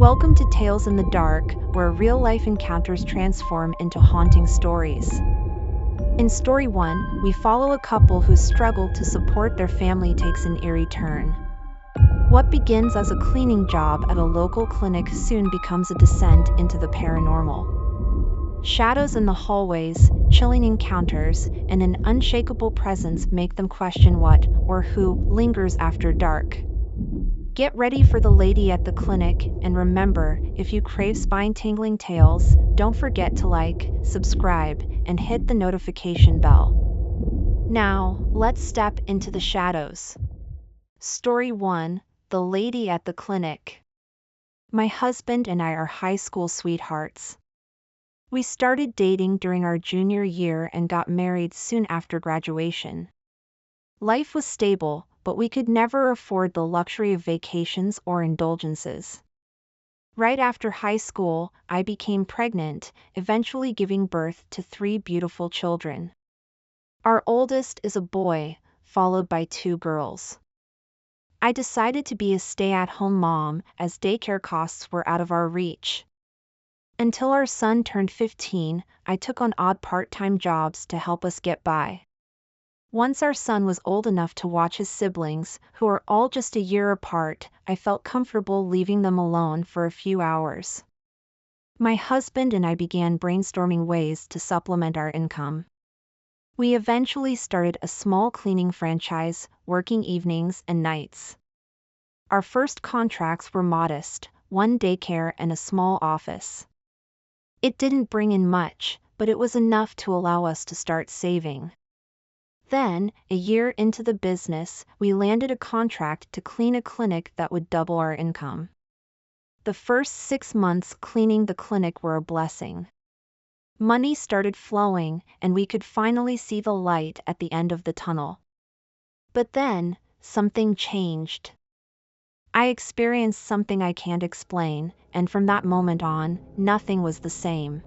Welcome to Tales in the Dark, where real-life encounters transform into haunting stories. In Story 1, we follow a couple whose struggle to support their family takes an eerie turn. What begins as a cleaning job at a local clinic soon becomes a descent into the paranormal. Shadows in the hallways, chilling encounters, and an unshakable presence make them question what, or who, lingers after dark. Get ready for the lady at the clinic, and remember, if you crave spine-tingling tales, don't forget to like, subscribe, and hit the notification bell. Now, let's step into the shadows. Story 1: The Lady at the Clinic. My husband and I are high school sweethearts. We started dating during our junior year and got married soon after graduation. Life was stable, but we could never afford the luxury of vacations or indulgences. Right after high school, I became pregnant, eventually giving birth to 3 beautiful children. Our oldest is a boy, followed by 2 girls. I decided to be a stay-at-home mom as daycare costs were out of our reach. Until our son turned 15, I took on odd part-time jobs to help us get by. Once our son was old enough to watch his siblings, who are all just a year apart, I felt comfortable leaving them alone for a few hours. My husband and I began brainstorming ways to supplement our income. We eventually started a small cleaning franchise, working evenings and nights. Our first contracts were modest, 1 daycare and a small office. It didn't bring in much, but it was enough to allow us to start saving. Then, a year into the business, we landed a contract to clean a clinic that would double our income. The first 6 months cleaning the clinic were a blessing. Money started flowing, and we could finally see the light at the end of the tunnel. But then, something changed. I experienced something I can't explain, and from that moment on, nothing was the same.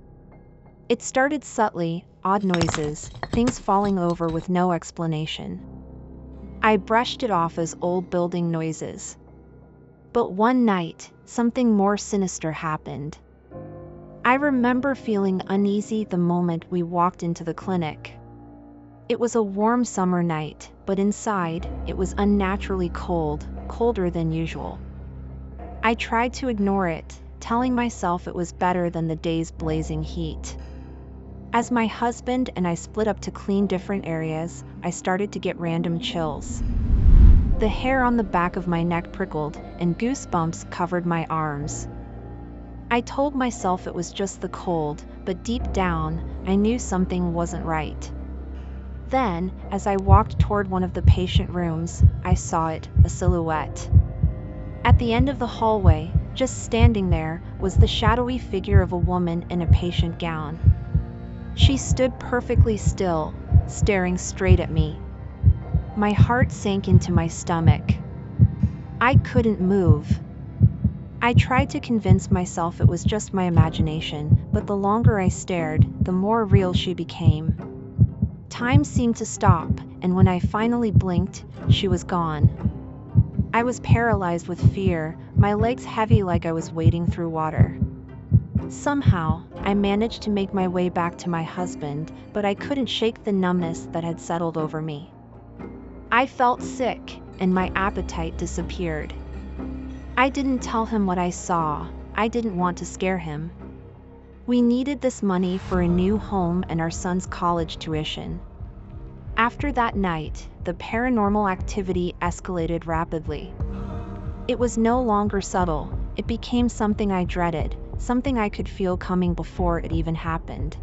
It started subtly, odd noises, things falling over with no explanation. I brushed it off as old building noises. But one night, something more sinister happened. I remember feeling uneasy the moment we walked into the clinic. It was a warm summer night, but inside, it was unnaturally cold, colder than usual. I tried to ignore it, telling myself it was better than the day's blazing heat. As my husband and I split up to clean different areas, I started to get random chills. The hair on the back of my neck prickled, and goosebumps covered my arms. I told myself it was just the cold, but deep down, I knew something wasn't right. Then, as I walked toward one of the patient rooms, I saw it, a silhouette. At the end of the hallway, just standing there, was the shadowy figure of a woman in a patient gown. She stood perfectly still, staring straight at me. My heart sank into my stomach. I couldn't move. I tried to convince myself it was just my imagination, but the longer I stared, the more real she became. Time seemed to stop, and when I finally blinked, she was gone. I was paralyzed with fear, my legs heavy like I was wading through water. Somehow, I managed to make my way back to my husband, but I couldn't shake the numbness that had settled over me. I felt sick, and my appetite disappeared. I didn't tell him what I saw. I didn't want to scare him. We needed this money for a new home and our son's college tuition. After that night, the paranormal activity escalated rapidly. It was no longer subtle, it became something I dreaded, something I could feel coming before it even happened.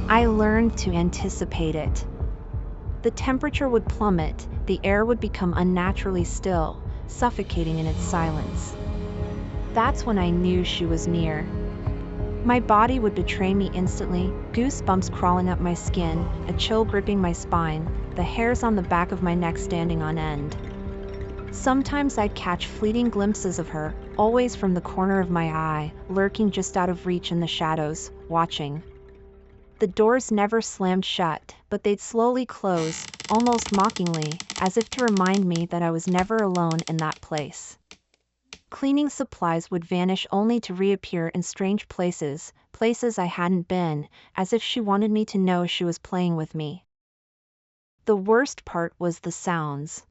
I learned to anticipate it. The temperature would plummet, the air would become unnaturally still, suffocating in its silence. That's when I knew she was near. My body would betray me instantly, goosebumps crawling up my skin, a chill gripping my spine, the hairs on the back of my neck standing on end. Sometimes I'd catch fleeting glimpses of her, always from the corner of my eye, lurking just out of reach in the shadows, watching. The doors never slammed shut, but they'd slowly close, almost mockingly, as if to remind me that I was never alone in that place. Cleaning supplies would vanish only to reappear in strange places, places I hadn't been, as if she wanted me to know she was playing with me. The worst part was the sounds.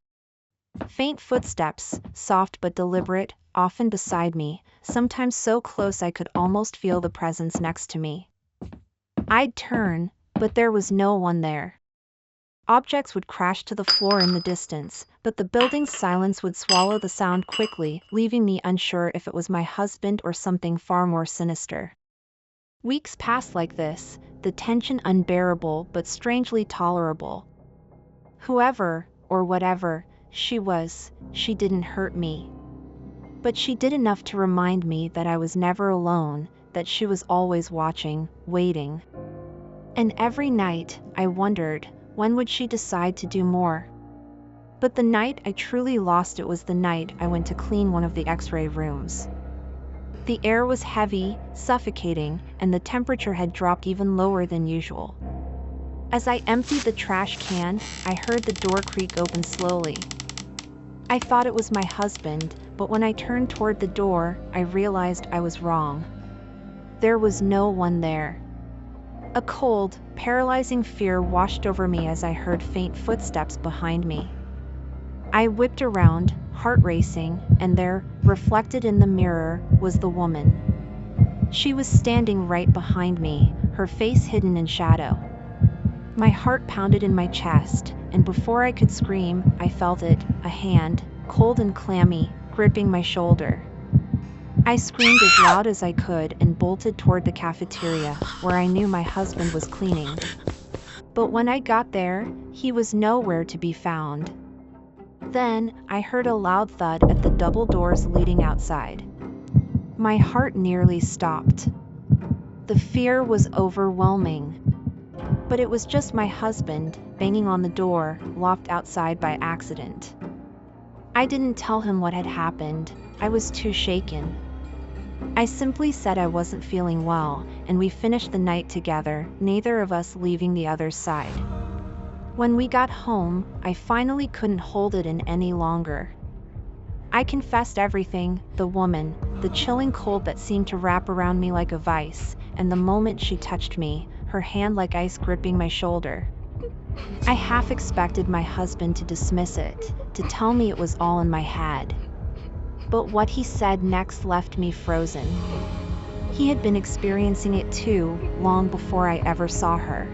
Faint footsteps, soft but deliberate, often beside me, sometimes so close I could almost feel the presence next to me. I'd turn, but there was no one there. Objects would crash to the floor in the distance, but the building's silence would swallow the sound quickly, leaving me unsure if it was my husband or something far more sinister. Weeks passed like this, the tension unbearable but strangely tolerable. Whoever, or whatever, she was, she didn't hurt me. But she did enough to remind me that I was never alone, that she was always watching, waiting. And every night, I wondered, when would she decide to do more? But the night I truly lost it was the night I went to clean one of the X-ray rooms. The air was heavy, suffocating, and the temperature had dropped even lower than usual. As I emptied the trash can, I heard the door creak open slowly. I thought it was my husband, but when I turned toward the door, I realized I was wrong. There was no one there. A cold, paralyzing fear washed over me as I heard faint footsteps behind me. I whipped around, heart racing, and there, reflected in the mirror, was the woman. She was standing right behind me, her face hidden in shadow. My heart pounded in my chest, and before I could scream, I felt it, a hand, cold and clammy, gripping my shoulder. I screamed as loud as I could and bolted toward the cafeteria, where I knew my husband was cleaning. But when I got there, he was nowhere to be found. Then, I heard a loud thud at the double doors leading outside. My heart nearly stopped. The fear was overwhelming. But it was just my husband, banging on the door, locked outside by accident. I didn't tell him what had happened, I was too shaken. I simply said I wasn't feeling well, and we finished the night together, neither of us leaving the other's side. When we got home, I finally couldn't hold it in any longer. I confessed everything, the woman, the chilling cold that seemed to wrap around me like a vice, and the moment she touched me, her hand like ice gripping my shoulder. I half expected my husband to dismiss it, to tell me it was all in my head. But what he said next left me frozen. He had been experiencing it too, long before I ever saw her.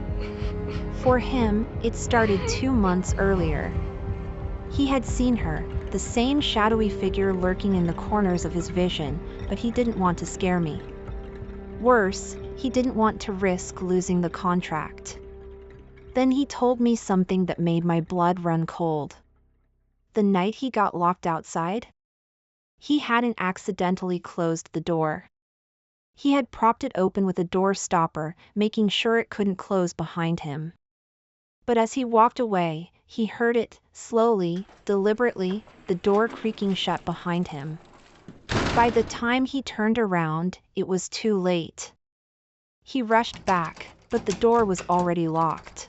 For him, it started 2 months earlier. He had seen her, the same shadowy figure lurking in the corners of his vision, but he didn't want to scare me. Worse, he didn't want to risk losing the contract. Then he told me something that made my blood run cold. The night he got locked outside, he hadn't accidentally closed the door. He had propped it open with a door stopper, making sure it couldn't close behind him. But as he walked away, he heard it, slowly, deliberately, the door creaking shut behind him. By the time he turned around, it was too late. He rushed back, but the door was already locked.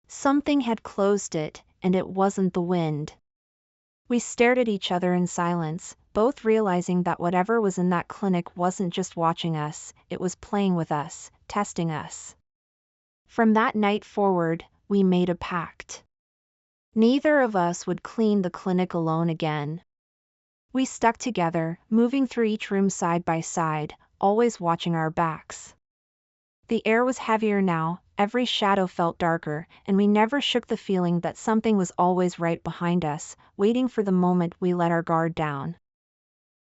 Something had closed it, and it wasn't the wind. We stared at each other in silence, both realizing that whatever was in that clinic wasn't just watching us, it was playing with us, testing us. From that night forward, we made a pact. Neither of us would clean the clinic alone again. We stuck together, moving through each room side by side, always watching our backs. The air was heavier now, every shadow felt darker, and we never shook the feeling that something was always right behind us, waiting for the moment we let our guard down.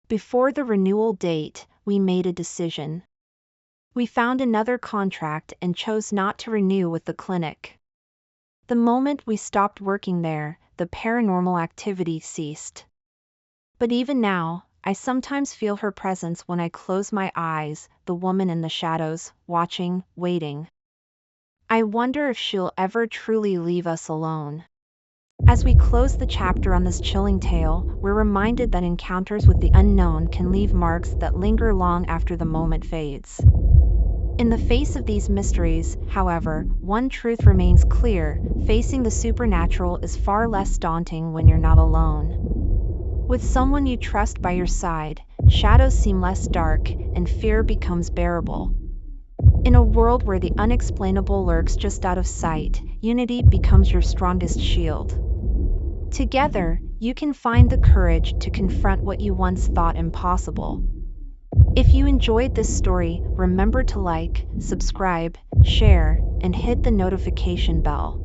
Before the renewal date, we made a decision. We found another contract and chose not to renew with the clinic. The moment we stopped working there, the paranormal activity ceased. But even now, I sometimes feel her presence when I close my eyes, the woman in the shadows, watching, waiting. I wonder if she'll ever truly leave us alone. As we close the chapter on this chilling tale, we're reminded that encounters with the unknown can leave marks that linger long after the moment fades. In the face of these mysteries, however, one truth remains clear: facing the supernatural is far less daunting when you're not alone. With someone you trust by your side, shadows seem less dark and fear becomes bearable. In a world where the unexplainable lurks just out of sight, unity becomes your strongest shield. Together, you can find the courage to confront what you once thought impossible. If you enjoyed this story, remember to like, subscribe, share, and hit the notification bell.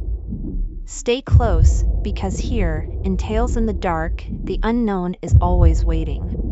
Stay close, because here, in Tales in the Dark, the unknown is always waiting.